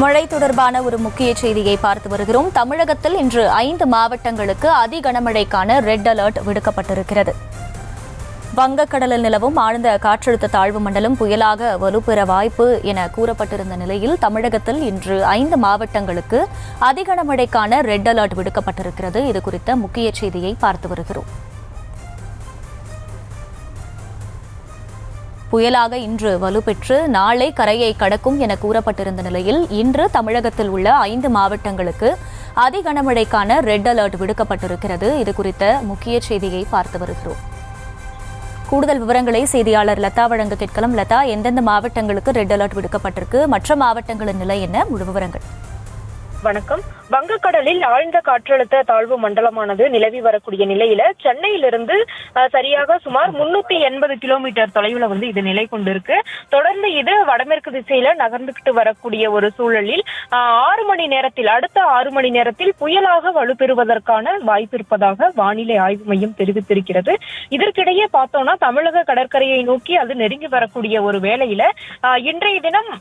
மழை தொடர்பான ஒரு முக்கிய செய்தியை பார்த்து வருகிறோம். தமிழகத்தில் இன்று 5 மாவட்டங்களுக்கு அதி கனமழைக்கான ரெட் அலர்ட் விடுக்கப்பட்டிருக்கிறது. வங்கக்கடலில் நிலவும் ஆழ்ந்த காற்றழுத்த தாழ்வு மண்டலம் புயலாக வலுப்பெற வாய்ப்பு என கூறப்பட்டிருந்த நிலையில் தமிழகத்தில் இன்று 5 மாவட்டங்களுக்கு அதி கனமழைக்கான ரெட் அலர்ட் விடுக்கப்பட்டிருக்கிறது. இதுகுறித்த முக்கிய செய்தியை பார்த்து வருகிறோம். புயலாக இன்று வலுப்பெற்று நாளை கரையை கடக்கும் என கூறப்பட்டிருந்த நிலையில் இன்று தமிழகத்தில் உள்ள 5 மாவட்டங்களுக்கு அதி கனமழைக்கான ரெட் அலர்ட் விடுக்கப்பட்டிருக்கிறது. இதுகுறித்த முக்கிய செய்தியை பார்த்து வருகிறோம். கூடுதல் விவரங்களை செய்தியாளர் லதா வழங்க கேட்கலாம். லதா, எந்தெந்த மாவட்டங்களுக்கு ரெட் அலர்ட் விடுக்கப்பட்டிருக்கு, மற்ற மாவட்டங்களின் நிலை என்ன, முழு விவரங்கள்? வணக்கம். வங்கக்கடலில் ஆழ்ந்த காற்றழுத்த தாழ்வு மண்டலமானது நிலவி வரக்கூடிய நிலையில சென்னையிலிருந்து சரியாக சுமார் 380 கிலோமீட்டர் தொலைவுல இது நிலை கொண்டிருக்கு. தொடர்ந்து இது வடமேற்கு திசையில நகர்ந்துகிட்டு வரக்கூடிய ஒரு சூழலில் 6 மணி நேரத்தில் அடுத்த 6 மணி நேரத்தில் புயலாக வலுப்பெறுவதற்கான வாய்ப்பு இருப்பதாக வானிலை ஆய்வு மையம் தெரிவித்திருக்கிறது. இதற்கிடையே பார்த்தோம்னா தமிழக கடற்கரையை நோக்கி அது நெருங்கி வரக்கூடிய ஒரு வேளையில இன்றைய தினம்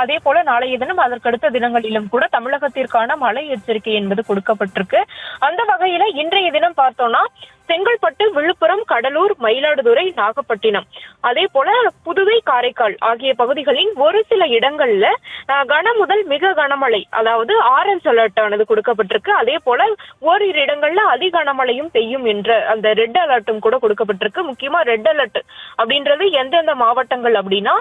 அதே போல நாளைய தினம் அதற்கடுத்த தினங்களிலும் கூட தமிழகத்திற்கான மழை எச்சரிக்கை என்பது கொடுக்கப்பட்டிருக்கு. அந்த வகையில இன்றைய தினம் பார்த்தோம்னா செங்கல்பட்டு, விழுப்புரம், கடலூர், மயிலாடுதுறை, நாகப்பட்டினம், அதே போல புதுவை, காரைக்கால் ஆகிய பகுதிகளின் ஒரு சில இடங்கள்ல கன முதல் மிக கனமழை, அதாவது ஆரஞ்ச் அலர்ட் ஆனது கொடுக்கப்பட்டிருக்கு. அதே போல ஓரிரு இடங்கள்ல அதி கனமழையும் பெய்யும் என்ற அந்த ரெட் அலர்ட்டும் கூட கொடுக்கப்பட்டிருக்கு. முக்கியமா ரெட் அலர்ட் அப்படின்றது எந்தெந்த மாவட்டங்கள் அப்படின்னா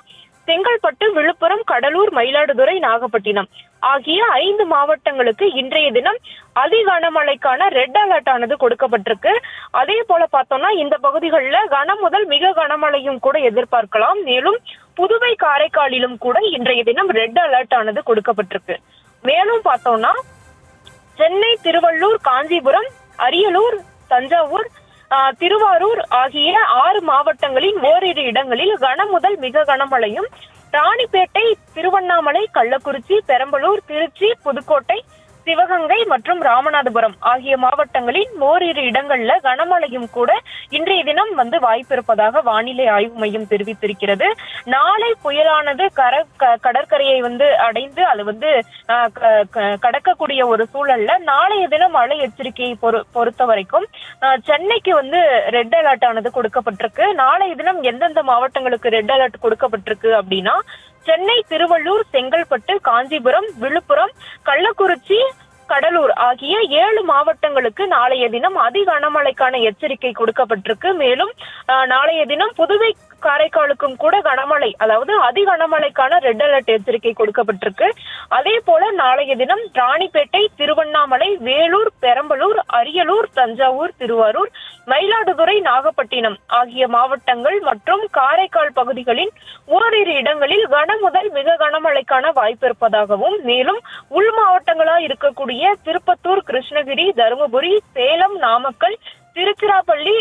செங்கல்பட்டு, விழுப்புரம், கடலூர், மயிலாடுதுறை, நாகப்பட்டினம் ஆகிய 5 மாவட்டங்களுக்கு இன்றைய தினம் அதி கனமழைக்கான ரெட் அலர்ட் ஆனது கொடுக்கப்பட்டிருக்கு. அதே போல பார்த்தோம்னா இந்த பகுதிகளில் கன முதல் மிக கனமழையும் கூட எதிர்பார்க்கலாம். மேலும் புதுவை, காரைக்காலிலும் கூட இன்றைய தினம் ரெட் அலர்ட் ஆனது கொடுக்கப்பட்டிருக்கு. மேலும் பார்த்தோம்னா சென்னை, திருவள்ளூர், காஞ்சிபுரம், அரியலூர், தஞ்சாவூர், திருவாரூர் ஆகிய 6 மாவட்டங்களின் ஓரிரு இடங்களில் கன முதல் மிக கனமழையும், ராணிப்பேட்டை, திருவண்ணாமலை, கள்ளக்குறிச்சி, பெரம்பலூர், திருச்சி, புதுக்கோட்டை, சிவகங்கை மற்றும் ராமநாதபுரம் ஆகிய மாவட்டங்களின் ஓரிரு இடங்கள்ல கனமழையும் கூட இன்றைய தினம் வாய்ப்பு இருப்பதாக வானிலை ஆய்வு மையம் தெரிவித்திருக்கிறது. நாளை புயலானது கடற்கரையை அடைந்து அது கடக்கக்கூடிய ஒரு சூழல்ல நாளைய தினம் மழை எச்சரிக்கையை பொறுத்த வரைக்கும் சென்னைக்கு ரெட் அலர்ட் ஆனது கொடுக்கப்பட்டிருக்கு. நாளைய தினம் எந்தெந்த மாவட்டங்களுக்கு ரெட் அலர்ட் கொடுக்கப்பட்டிருக்கு அப்படின்னா சென்னை, திருவள்ளூர், செங்கல்பட்டு, காஞ்சிபுரம், விழுப்புரம், கள்ளக்குறிச்சி, கடலூர் ஆகிய 7 மாவட்டங்களுக்கு நாளைய தினம் அதி கனமழைக்கான எச்சரிக்கை கொடுக்கப்பட்டிருக்கு. மேலும் நாளைய தினம் புதுவை, காரைக்காலுக்கும் கூட கனமழை, அதாவது அதி கனமழைக்கான ரெட் அலர்ட் எச்சரிக்கை கொடுக்கப்பட்டிருக்கு. அதே போல நாளைய தினம் ராணிப்பேட்டை, திருவண்ணாமலை, வேலூர், பெரம்பலூர், அரியலூர், தஞ்சாவூர், திருவாரூர், மயிலாடுதுறை, நாகப்பட்டினம் ஆகிய மாவட்டங்கள் மற்றும் காரைக்கால் பகுதிகளின் ஓரிரு இடங்களில் கன முதல் மிக கனமழைக்கான வாய்ப்பு இருப்பதாகவும், மேலும் உள் மாவட்டங்களா இருக்கக்கூடிய திருப்பத்தூர், கிருஷ்ணகிரி, தருமபுரி, சேலம், நாமக்கல், திருச்சிராப்பள்ளி,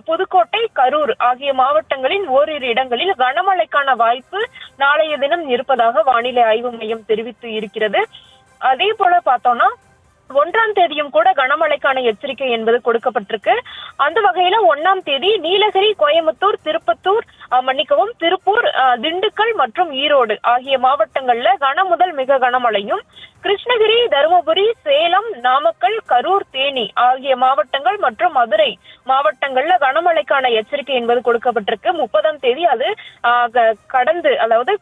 புதுக்கோட்டை, கரூர் ஆகிய மாவட்டங்களின் ஓரிரு இடங்களில் கனமழைக்கான வாய்ப்பு நாளைய தினம் இருப்பதாக வானிலை ஆய்வு மையம் தெரிவித்து இருக்கிறது. அதே போல பார்த்தோம்னா 1ஆம் தேதியும் கூட கனமழைக்கான எச்சரிக்கை என்பது கொடுக்கப்பட்டிருக்கு. அந்த வகையில 1ஆம் தேதி நீலகிரி, கோயம்புத்தூர், திருப்பூர், திண்டுக்கல் மற்றும் ஈரோடு ஆகிய மாவட்டங்கள்ல கன முதல் மிக கனமழையும், கிருஷ்ணகிரி, தருமபுரி, சேலம், நாமக்கல், கரூர், தேனி ஆகிய மாவட்டங்கள் மற்றும் மதுரை மாவட்டங்கள்ல கனமழைக்கான எச்சரிக்கை என்பது கொடுக்கப்பட்டிருக்கு. 30ஆம் தேதி அது கடந்து, அதாவது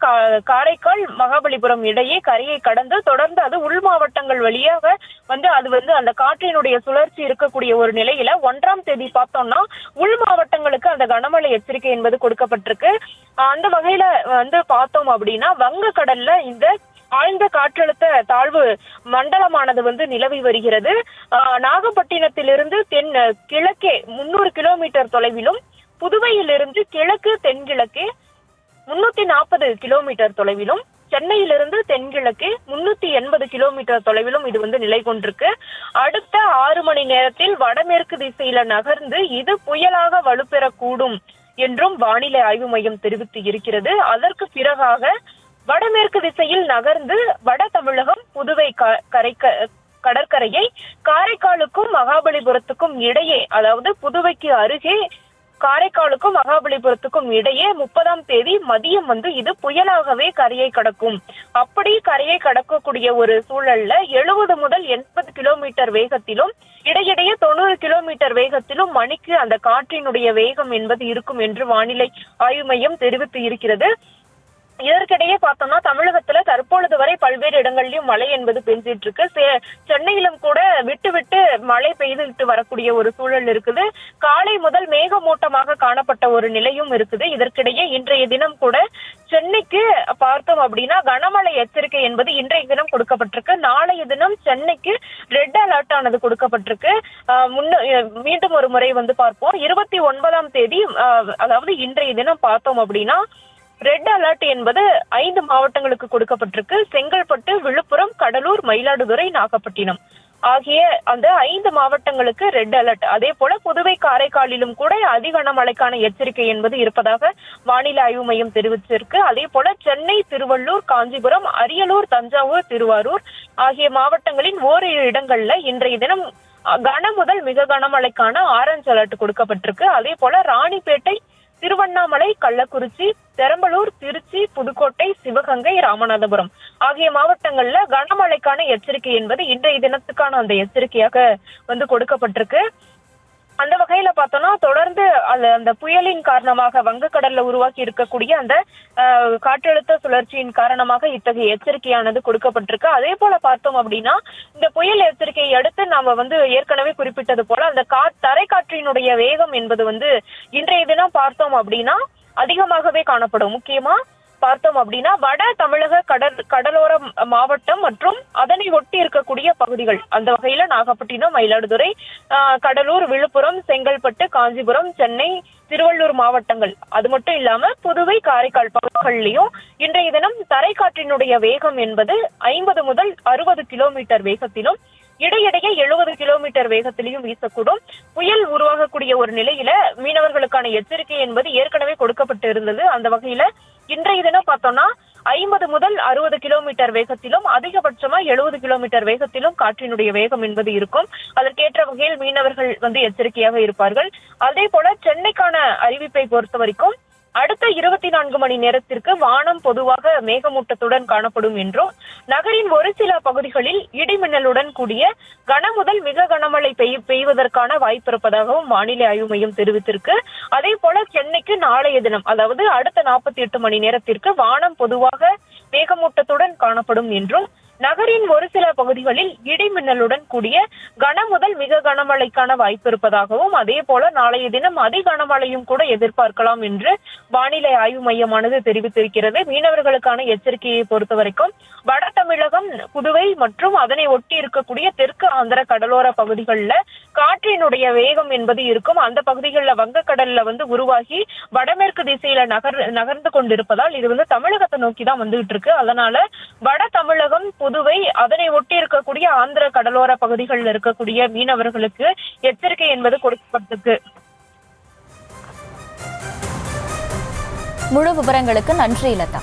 காரைக்கால், மகாபலிபுரம் இடையே கரையை கடந்து தொடர்ந்து அது உள் மாவட்டங்கள் வழியாக அந்த காற்றினுடைய சுழற்சி இருக்கக்கூடிய ஒரு நிலையில 1ஆம் தேதி பார்த்தோம்னா உள் மாவட்டங்களுக்கு அந்த கனமழை எச்சரிக்கை என்பது கொடுக்கப்பட்டிருக்கு. அந்த வகையில பார்த்தோம் அப்படின்னா வங்கக்கடல்ல இந்த ஆழ்ந்த காற்றழுத்த தாழ்வு மண்டலமானது நிலவி வருகிறது. நாகப்பட்டினத்திலிருந்து கிழக்கே 300 கிலோமீட்டர் தொலைவிலும், புதுவையிலிருந்து கிழக்கு தென்கிழக்கே 340 கிலோமீட்டர் தொலைவிலும், சென்னையிலிருந்து தென்கிழக்கே 380 கிலோமீட்டர் தொலைவிலும் இது நிலை கொண்டிருக்கு. அடுத்த 6 மணி நேரத்தில் வடமேற்கு திசையில நகர்ந்து இது புயலாக வலுப்பெறக்கூடும் என்றும் வானிலை ஆய்வு மையம் தெரிவித்து இருக்கிறது. அதற்கு பிறகாக வடமேற்கு திசையில் நகர்ந்து வட தமிழகம், புதுவை கடற்கரையை காரைக்காலுக்கும் மகாபலிபுரத்துக்கும் இடையே, அதாவது புதுவைக்கு அருகே காரைக்காலுக்கும் மகாபலிபுரத்துக்கும் இடையே 30ஆம் தேதி மதியம் இது புயலாகவே கரையை கடக்கும். அப்படி கரையை கடக்கக்கூடிய ஒரு சூழல்ல 70 முதல் 80 கிலோமீட்டர் வேகத்திலும் இடையிடையே 90 கிலோமீட்டர் வேகத்திலும் மணிக்கு அந்த காற்றினுடைய வேகம் என்பது இருக்கும் என்று வானிலை ஆய்வு மையம் தெரிவித்து இருக்கிறது. இதற்கிடையே பார்த்தோம்னா தமிழகத்துல தற்பொழுது வரை பல்வேறு இடங்கள்லயும் மழை என்பது பெஞ்சிட்டு இருக்கு. சென்னையிலும் கூட விட்டு விட்டு மழை பெய்துட்டு வரக்கூடிய ஒரு சூழல் இருக்குது. காலை முதல் மேகமூட்டமாக காணப்பட்ட ஒரு நிலையும் இருக்குது. இதற்கிடையே இன்றைய தினம் கூட சென்னைக்கு பார்த்தோம் அப்படின்னா கனமழை எச்சரிக்கை என்பது இன்றைய தினம் கொடுக்கப்பட்டிருக்கு. நாளைய தினம் சென்னைக்கு ரெட் அலர்ட் ஆனது கொடுக்கப்பட்டிருக்கு. மீண்டும் ஒரு முறை பார்ப்போம். 29ஆம் தேதி அதாவது இன்றைய தினம் பார்த்தோம் அப்படின்னா ரெட் அலர்ட் என்பது 5 மாவட்டங்களுக்கு கொடுக்கப்பட்டிருக்கு. செங்கல்பட்டு, விழுப்புரம், கடலூர், மயிலாடுதுறை, நாகப்பட்டினம் ஆகிய அந்த 5 மாவட்டங்களுக்கு ரெட் அலர்ட். அதே போல புதுவை, காரைக்காலிலும் கூட அதி கனமழைக்கான எச்சரிக்கை என்பது இருப்பதாக வானிலை ஆய்வு மையம் தெரிவிச்சிருக்கு. அதே போல சென்னை, திருவள்ளூர், காஞ்சிபுரம், அரியலூர், தஞ்சாவூர், திருவாரூர் ஆகிய மாவட்டங்களின் ஓரிரு இடங்கள்ல இன்றைய தினம் கன முதல் மிக கனமழைக்கான ஆரஞ்சு அலர்ட் கொடுக்கப்பட்டிருக்கு. அதே போல ராணிப்பேட்டை, திருவண்ணாமலை, கள்ளக்குறிச்சி, பெரம்பலூர், திருச்சி, புதுக்கோட்டை, சிவகங்கை, ராமநாதபுரம் ஆகிய மாவட்டங்கள்ல கனமழைக்கான எச்சரிக்கை என்பது இன்றைய தினத்துக்கான அந்த எச்சரிக்கையாக கொடுக்கப்பட்டிருக்கு. அந்த வகையில பார்த்தோம்னா தொடர்ந்து அந்த புயலின் காரணமாக வங்கக்கடல்ல உருவாக்கி இருக்கக்கூடிய அந்த காற்றழுத்த சுழற்சியின் காரணமாக இத்தகைய எச்சரிக்கையானது கொடுக்கப்பட்டிருக்கு. அதே போல பார்த்தோம் அப்படின்னா இந்த புயல் எச்சரிக்கையை அடுத்து நாம ஏற்கனவே குறிப்பிட்டது போல அந்த தரை காற்றினுடைய வேகம் என்பது இன்றைய தினம் பார்த்தோம் அப்படின்னா அதிகமாகவே காணப்படும். முக்கியமா பார்த்தோம் அப்படின்னா வட தமிழக கடலோர மாவட்டம் மற்றும் அதனை ஒட்டி இருக்கக்கூடிய பகுதிகள், அந்த வகையில நாகப்பட்டினம், மயிலாடுதுறை, கடலூர், விழுப்புரம், செங்கல்பட்டு, காஞ்சிபுரம், சென்னை, திருவள்ளூர் மாவட்டங்கள், அது மட்டும் இல்லாம புதுவை, காரைக்கால் பகுதிகளிலும் இன்றைய தினம் தரை காற்றினுடைய வேகம் என்பது 50 முதல் 60 கிலோமீட்டர் வேகத்திலும் இடையிடையே 70 கிலோமீட்டர் வேகத்திலையும் வீசக்கூடும். புயல் உருவாகக்கூடிய ஒரு நிலையில மீனவர்களுக்கான எச்சரிக்கை என்பது ஏற்கனவே கொடுக்கப்பட்டு இருந்தது. அந்த வகையில இன்றைய தினம் பார்த்தோம்னா 50 முதல் 60 கிலோமீட்டர் வேகத்திலும் அதிகபட்சமா 70 கிலோமீட்டர் வேகத்திலும் காற்றினுடைய வேகம் என்பது இருக்கும். அதற்கேற்ற வகையில் மீனவர்கள் எச்சரிக்கையாக இருப்பார்கள். அதே போல சென்னைக்கான அறிவிப்பை பொறுத்த வரைக்கும் அடுத்த 24 மணி நேரத்திற்கு வானம் பொதுவாக மேகமூட்டத்துடன் காணப்படும் என்றும் நகரின் ஒரு சில பகுதிகளில் இடிமின்னலுடன் கூடிய கன முதல் மிக கனமழை பெய்வதற்கான வாய்ப்பு இருப்பதாகவும் வானிலை ஆய்வு மையம் தெரிவித்திருக்கு. அதே போல சென்னைக்கு நாளைய தினம் அதாவது அடுத்த 48 மணி நேரத்திற்கு வானம் பொதுவாக மேகமூட்டத்துடன் காணப்படும் என்றும் நகரின் ஒரு சில பகுதிகளில் இடிமின்னலுடன் கூடிய கன முதல் மிக கனமழைக்கான வாய்ப்பு இருப்பதாகவும் அதே போல நாளைய தினம் அதி கனமழையும் கூட எதிர்பார்க்கலாம் என்று வானிலை ஆய்வு மையமானது தெரிவித்திருக்கிறது. மீனவர்களுக்கான எச்சரிக்கையை பொறுத்த வரைக்கும் வட தமிழகம், புதுவை மற்றும் அதனை ஒட்டி இருக்கக்கூடிய தெற்கு ஆந்திர கடலோர பகுதிகளில் காற்றினுடைய வேகம் என்பது இருக்கும். அந்த பகுதிகளில் வங்கக்கடல்ல உருவாகி வடமேற்கு திசையில நகர்ந்து கொண்டிருப்பதால் இது தமிழகத்தை நோக்கி தான் வந்துகிட்டு இருக்கு. அதனால வட தமிழகம், புதுவை அதனை ஒட்டி இருக்கக்கூடிய ஆந்திர கடலோர பகுதிகளில் இருக்கக்கூடிய மீனவர்களுக்கு எச்சரிக்கை என்பது கொடுக்கப்பட்டிருக்கு. முழு விவரங்களுக்கு நன்றி லதா.